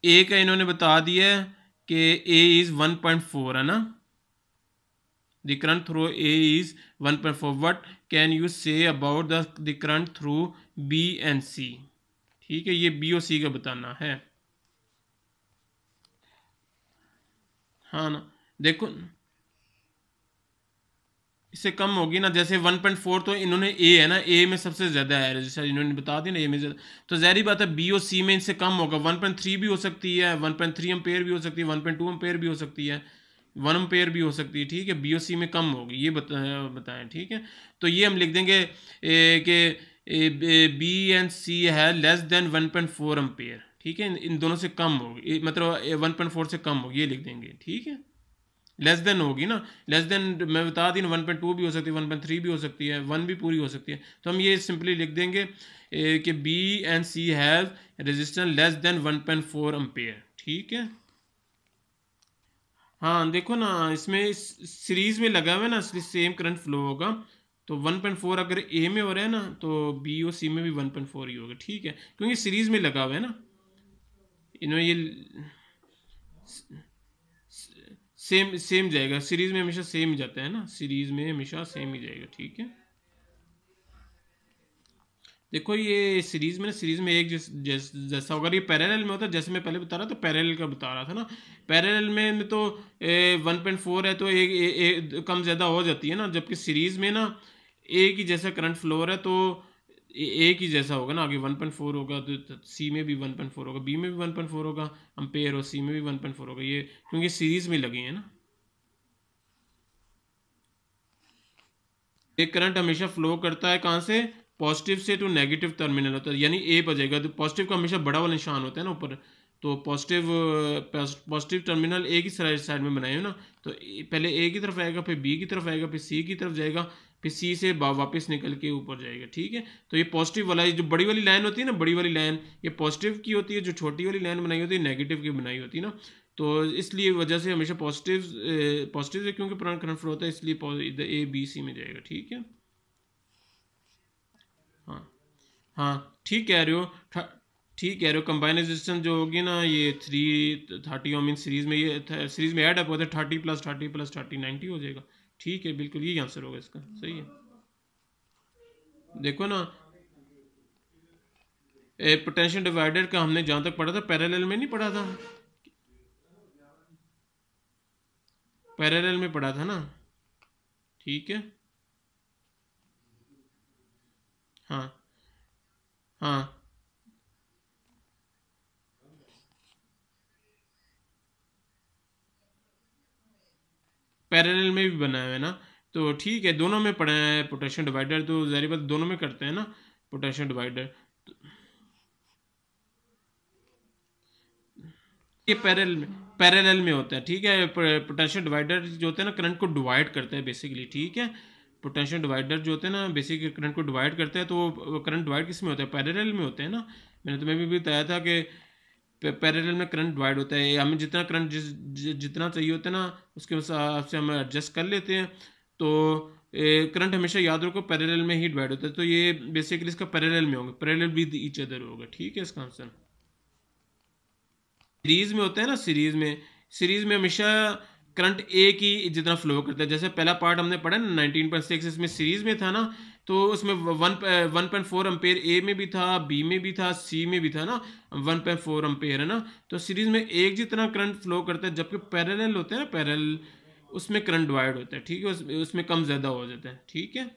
ए का इन्होंने बता दिया है कि ए इज़ 1.4 है ना, the current through A is 1.4। What can you say about the current through B and C. ठीक है, ये बी और सी का बताना है। हाँ ना, देखो इससे कम होगी ना, जैसे 1.4 तो इन्होंने ए है ना, ए में सबसे ज़्यादा है रजिस्टर, इन्होंने बता दिया ना ए में ज़्यादा, तो ज़ाहिर बात है बी और सी में इनसे कम होगा। 1.3 भी हो सकती है, 1.3 एम्पेयर भी हो सकती है, 1.2 एम्पेयर भी हो सकती है, 1 एम्पेयर भी हो सकती है। ठीक है, बी और सी में कम होगी, ये बताएं। ठीक है, तो ये हम लिख देंगे कि बी एंड सी है लेस देन 1.4 एम्पेयर। ठीक है, इन दोनों से कम होगी, मतलब 1.4 से कम होगी, ये लिख देंगे। ठीक है, लेस देन होगी ना, लेस देन मैं बता दी ना, 1.2 भी हो सकती है, 1.3 भी हो सकती है, 1 भी पूरी हो सकती है। तो हम ये सिंपली लिख देंगे कि B and C have resistance less than 1.4 ampere. ठीक है, हाँ देखो ना, इसमें सीरीज में लगा हुआ है ना, इसलिए सेम करंट फ्लो होगा। तो 1.4 अगर ए में हो रहा है ना, तो बी और सी में भी 1.4 ही होगा। ठीक है, क्योंकि सीरीज में लगा हुआ है ना, इन्होंने ये सेम सेम जाएगा, सीरीज में हमेशा सेम ही जाता है ना, सीरीज में हमेशा सेम ही जाएगा। ठीक है, देखो ये सीरीज में ना, सीरीज में एक जैसा होगा, ये पैरेलल में होता है, जैसे मैं पहले बता रहा था, पैरेलल का बता रहा था ना। पैरेलल में तो 1.4 है तो कम ज़्यादा हो जाती है ना, जबकि सीरीज में ना एक ही जैसा करंट फ्लो हो रहा है, तो एक ही जैसा होगा ना, आगे 1.4 होगा तो सी में भी 1.4 होगा, बी में भी 1.4 होगा अम्पेयर, और सी में भी 1.4 होगा, ये क्योंकि सीरीज में लगे हैं ना। एक करंट हमेशा फ्लो करता है कहाँ से, पॉजिटिव से टू नेगेटिव टर्मिनल होता है, यानी ए पर जाएगा, तो पॉजिटिव का हमेशा बड़ा वाला निशान होता है ना ऊपर, तो पॉजिटिव टर्मिनल ए की साइड में बनाए हो ना, तो पहले ए की तरफ आएगा, फिर बी की तरफ आएगा, फिर सी की तरफ जाएगा, फिर सी से वापस निकल के ऊपर जाएगा। ठीक है, तो ये पॉजिटिव वाला, ये जो बड़ी वाली लाइन होती है ना, बड़ी वाली लाइन ये पॉजिटिव की होती है, जो छोटी वाली लाइन बनाई होती है नेगेटिव की बनाई होती है ना। तो इसलिए वजह से हमेशा पॉजिटिव से क्योंकि पुराना करंट फ्लो होता है, इसलिए ए बी सी में जाएगा। ठीक है, हाँ हाँ, ठीक कह रहे हो, ठीक कह रहे हो। कंबाइन रेजिस्टेंस जो होगी ना, ये 330 ओम इन सीरीज में, ये सीरीज में ऐड अप होता है, 30 + 30 + 30 90 हो जाएगा। ठीक है, बिल्कुल यही आंसर होगा इसका, सही है। देखो ना, पोटेंशियल डिवाइडर का हमने जहाँ तक पढ़ा था, पैरेलल में नहीं पढ़ा था, पैरेलल में पढ़ा था ना। ठीक है, हाँ हाँ, पैरेलल में भी बनाया हुआ है ना, तो ठीक है, दोनों में पढ़ा है पोटेंशियल डिवाइडर, तो ज़ाहिर बात दोनों में करते हैं ना पोटेंशियल डिवाइडर। ये पैरेलल में होता है। ठीक है, पोटेंशियल डिवाइडर जो होते हैं ना, करंट को डिवाइड करते हैं बेसिकली। ठीक है, पोटेंशियल डिवाइडर जो होते हैं ना, बेसिकली करंट को डिवाइड करते हैं, तो करंट डिवाइड किस में होता है, पैरेलल में होते हैं ना। मैंने तुम्हें भी बताया था कि पैरेलल में करंट डिवाइड होता है, हमें जितना करंट जितना चाहिए होता है ना, उसके हिसाब से हम एडजस्ट कर लेते हैं। तो करंट हमेशा याद रखो पैरेलल में ही डिवाइड होता है, तो ये बेसिकली इसका पैरेलल में होगा, पैरेलल विद ईच अदर होगा। ठीक है, इसका आंसर सीरीज में होता है ना, सीरीज में हमेशा करंट एक ही जितना फ्लो करता है। जैसे पहला पार्ट हमने पढ़ा ना 19.6, इसमें सीरीज में था ना, तो उसमें 1.4 एम्पेयर ए में भी था, बी में भी था, सी में भी था ना, 1.4 एम्पेयर है ना। तो सीरीज में एक जितना करंट फ्लो करता है, जबकि पैरेलल होता है ना, पैरेलल उसमें करंट डिवाइड होता है। ठीक है, उसमें कम ज़्यादा हो जाता है। ठीक है,